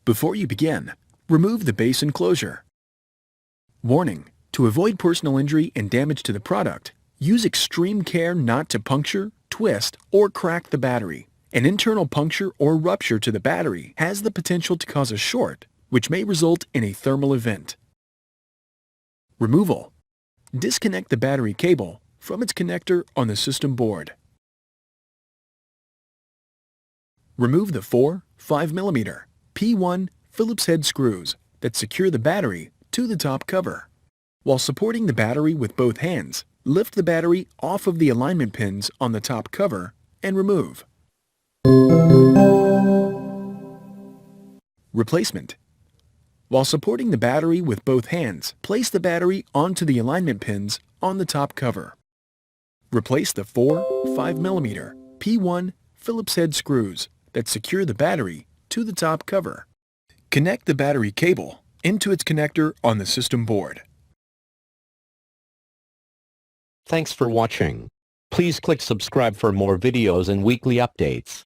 Before you begin, remove the base enclosure. Warning: to avoid personal injury and damage to the product, use extreme care not to puncture, twist, or crack the battery. An internal puncture or rupture to the battery has the potential to cause a short, which may result in a thermal event. Removal: disconnect the battery cable from its connector on the system board. Remove the 4 5mm P1 Phillips head screws that secure the battery to the top cover. While supporting the battery with both hands, lift the battery off of the alignment pins on the top cover and remove. Replacement: while supporting the battery with both hands, place the battery onto the alignment pins on the top cover. Replace the 4 5mm P1 Phillips head screws that secure the battery to the top cover. Connect the battery cable into its connector on the system board. Thanks for watching. Please click subscribe for more videos and weekly updates.